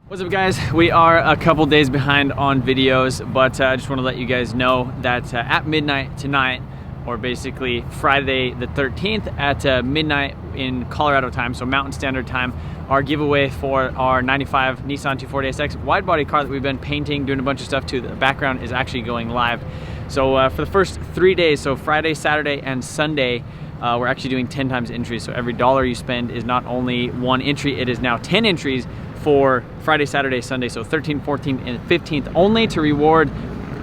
What's up guys, we are a couple days behind on videos, but I just want to let you guys know that at midnight tonight, or basically Friday the 13th at midnight in Colorado time, so Mountain Standard Time, our giveaway for our 95 Nissan 240SX wide body car that we've been painting, doing a bunch of stuff to, the background is actually going live. So for the first 3 days, so Friday, Saturday, and Sunday, we're actually doing 10 times entries. So every dollar you spend is not only one entry, it is now 10 entries for Friday, Saturday, Sunday, so 13th, 14th, and 15th, only to reward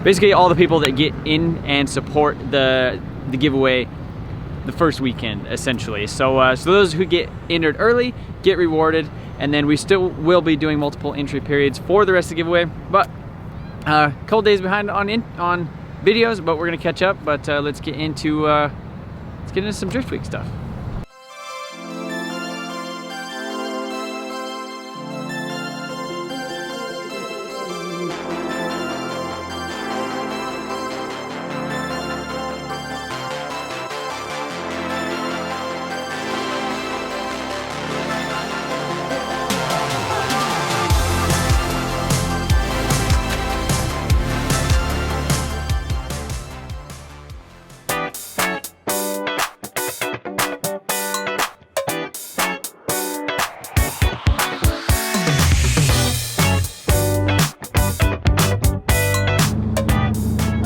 basically all the people that get in and support the giveaway the first weekend, essentially. So so those who get entered early get rewarded, and then we still will be doing multiple entry periods for the rest of the giveaway, but a couple days behind on videos, but we're gonna catch up. But let's get into some Drift Week stuff.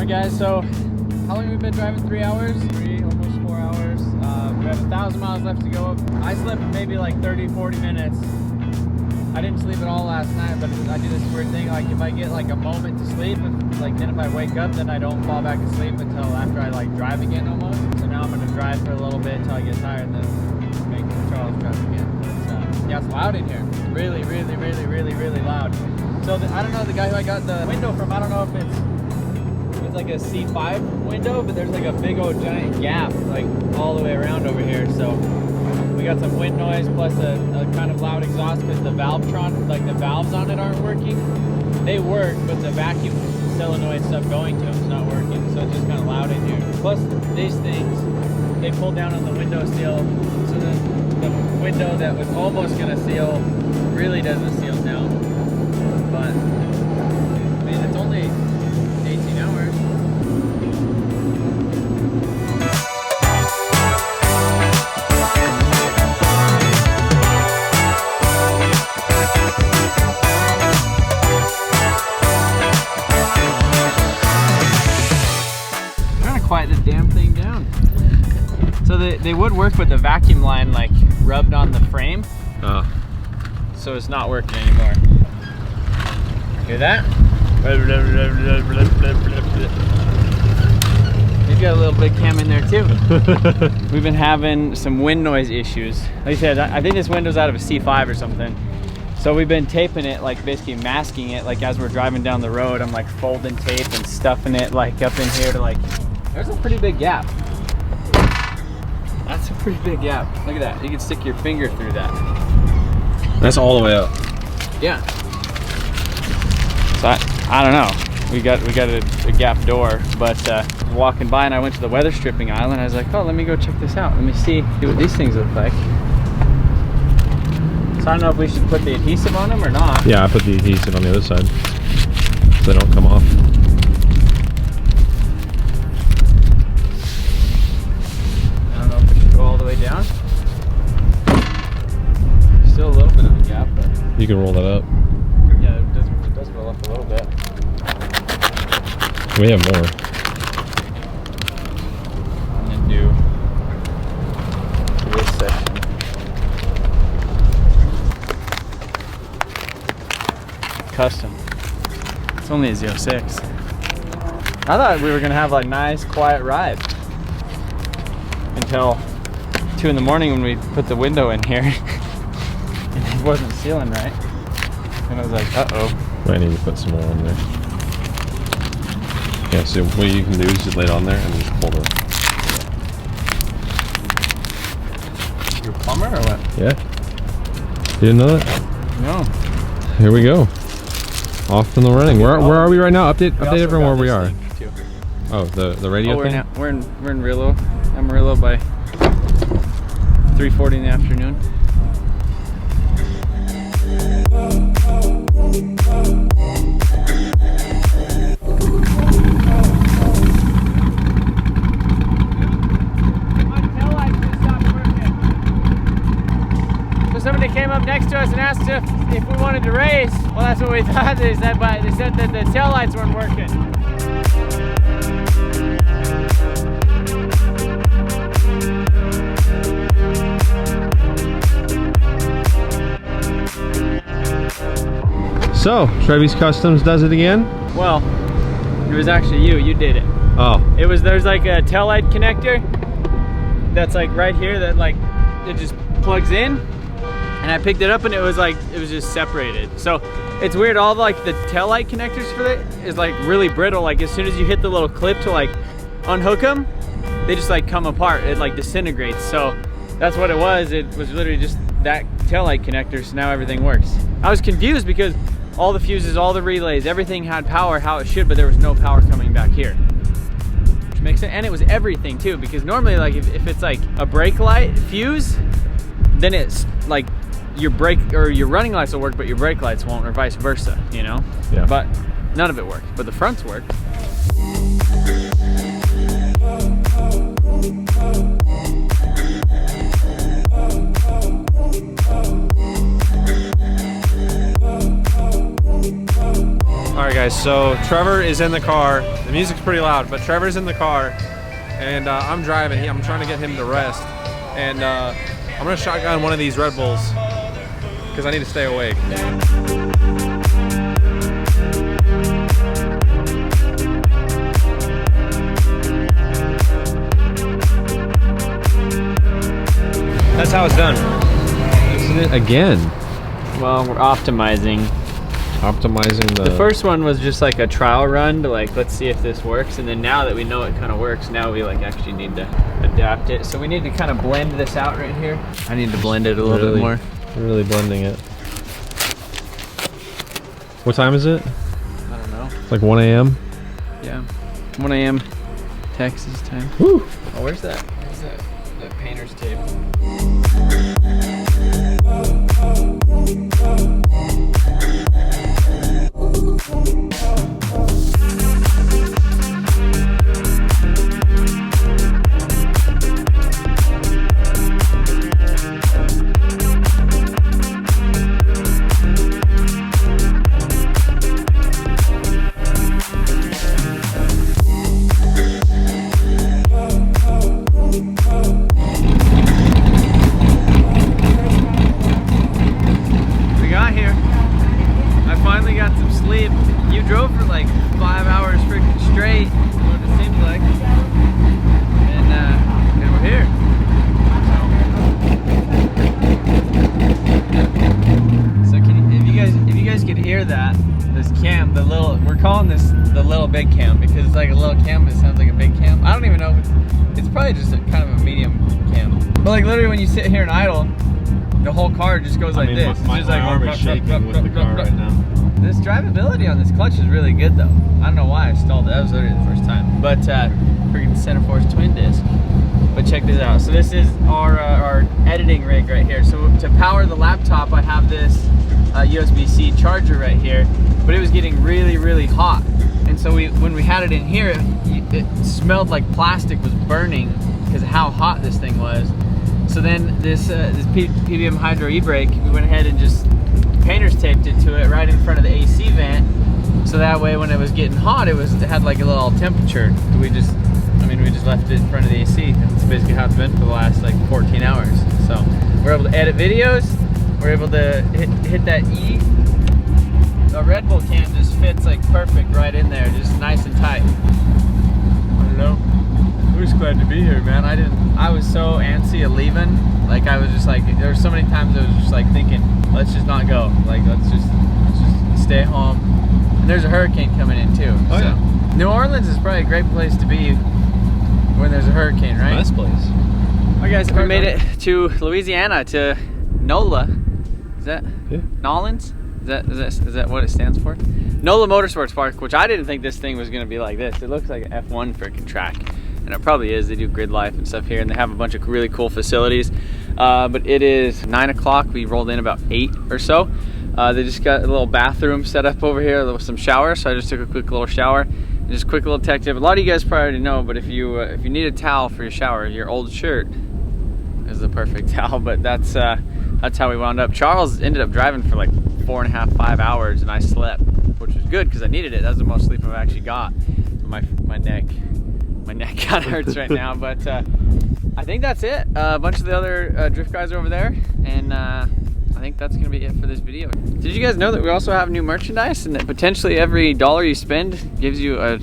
Guys, so how long have we been driving? 3 hours? Almost 4 hours. We have 1,000 miles left to go. I slept maybe like 30-40 minutes. I didn't sleep at all last night, but I do this weird thing, like if I get like a moment to sleep, then if I wake up, then I don't fall back asleep until after I like drive again almost. So now I'm gonna drive for a little bit until I get tired and then make Charles drive again. But, yeah, it's loud in here. It's really, really, really, really, really loud. So I don't know, the guy who I got the window from, I don't know if it's like a C5 window, but there's like a big old giant gap like all the way around over here. So we got some wind noise plus a kind of loud exhaust because the Valvetron, like the valves on it aren't working. They work, but the vacuum solenoid stuff going to them is not working, so it's just kind of loud in here. Plus these things, they pull down on the window seal, so the window that was almost gonna seal really doesn't seal now. But I mean, it's only 18 hours. I'm trying to quiet this damn thing down. So they would work with the vacuum line like rubbed on the frame. Oh. So it's not working anymore. Hear that? He's got a little big cam in there too. We've been having some wind noise issues. Like I said, I think this window's out of a C5 or something. So we've been taping it, like basically masking it, like as we're driving down the road. I'm like folding tape and stuffing it like up in here to like, there's a pretty big gap. That's a pretty big gap. Look at that. You can stick your finger through that. That's all the way up. Yeah. So I don't know. We got a gap door, but walking by and I went to the weather stripping aisle and I was like, oh, let me go check this out. Let me see what these things look like. So I don't know if we should put the adhesive on them or not. Yeah, I put the adhesive on the other side so they don't come off. I don't know if we should go all the way down. Still a little bit of a gap, but you can roll that up. Yeah, it does roll up a little bit. We have more. And then do this section. Custom. It's only a 06. I thought we were gonna have like nice quiet ride until 2 in the morning when we put the window in here and it wasn't sealing right. And I was like, uh-oh. Might need to put some more on there. Yeah, so what you can do is just lay it on there and just pull it. You're a plumber or what? Yeah. You didn't know that? No. Here we go. Off and the running. Where are we right now? Update everyone where we are. Oh, the radio thing? We're in Amarillo. Amarillo by 3:40 in the afternoon. asked if we wanted to race. Well, that's what we thought. They said, but they said that the taillights weren't working. So, Trevi's Customs does it again? Well, it was actually you did it. Oh. There's like a taillight connector that's like right here that like, it just plugs in. And I picked it up and it was just separated. So it's weird, all like the taillight connectors for it is like really brittle. Like as soon as you hit the little clip to like unhook them, they just like come apart. It like disintegrates. So that's what it was. It was literally just that taillight connector, so now everything works. I was confused because all the fuses, all the relays, everything had power how it should, but there was no power coming back here. Which makes sense, and it was everything too, because normally like if it's like a brake light fuse, then it's like your brake or your running lights will work, but your brake lights won't, or vice versa, you know? Yeah. But none of it worked, but the fronts work. Alright guys, so Trevor is in the car. The music's pretty loud, but Trevor's in the car and I'm driving. I'm trying to get him to rest. And I'm gonna shotgun one of these Red Bulls because I need to stay awake. That's how it's done. Isn't it again? Well, we're optimizing. Optimizing the... The first one was just like a trial run to like, let's see if this works. And then now that we know it kind of works, now we like actually need to adapt it. So we need to kind of blend this out right here. I need to blend it a little bit more. Really blending it. What time is it? I don't know. It's like 1 a.m. Yeah, 1 a.m. Texas time. Woo! Oh, where's that? Where's that painter's tape? You drove for like 5 hours freaking straight, what it seems like, and we're here. So if you guys could hear that, this cam, we're calling this the little big cam because it's like a little cam, but it sounds like a big cam. I don't even know if it's probably just kind of a medium cam. But like literally when you sit here and idle, the whole car just goes like this. My arm is shaking with the car right now. This drivability on this clutch is really good though. I don't know why I stalled it. That was literally the first time. But freaking center force twin disc. But check this out. So this is our editing rig right here. So to power the laptop, I have this USB-C charger right here. But it was getting really, really hot. And so when we had it in here, it smelled like plastic was burning because of how hot this thing was. So then this PBM Hydro e-brake, we went ahead and just painter's taped it to it right in front of the AC vent, so that way when it was getting hot, it had like a little temperature. We just left it in front of the AC. That's basically how it's been for the last like 14 hours. So we're able to edit videos. We're able to hit that E. The Red Bull can just fits like perfect right in there, just nice and tight. I don't know. We're just glad to be here, man. I was so antsy of leaving. Like I was just like, there were so many times I was just like thinking, let's just not go. Like let's just stay home. And there's a hurricane coming in too. Oh, so yeah. New Orleans is probably a great place to be when there's a hurricane, right? Nice place. Alright guys, we made it to Louisiana, to Nola. Is that? Yeah. Nolans? Is that what it stands for? Nola Motorsports Park, which I didn't think this thing was gonna be like this. It looks like an F1 freaking track. And it probably is. They do grid life and stuff here, and they have a bunch of really cool facilities. But it is 9 o'clock. We rolled in about 8 or so. They just got a little bathroom set up over here with some showers, so I just took a quick little shower. And just a quick little tech tip. A lot of you guys probably already know, but if you need a towel for your shower, your old shirt is the perfect towel. But that's that's how we wound up. Charles ended up driving for like 4.5, 5 hours, and I slept, which was good because I needed it. That's the most sleep I've actually got. My neck kind of hurts right now, but I think that's it. A bunch of the other drift guys are over there, and I think that's gonna be it for this video. Did you guys know that we also have new merchandise, and that potentially every dollar you spend gives you a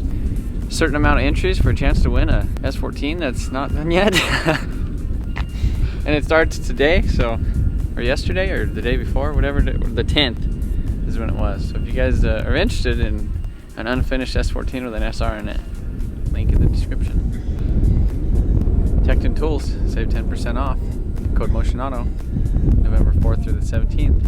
certain amount of entries for a chance to win a S14 that's not done yet? And it starts today, so, or yesterday, or the day before, whatever, the 10th is when it was. So if you guys are interested in an unfinished S14 with an SR in it, link in the description. Tekton Tools, save 10% off. Code MotionAuto, November 4th through the 17th.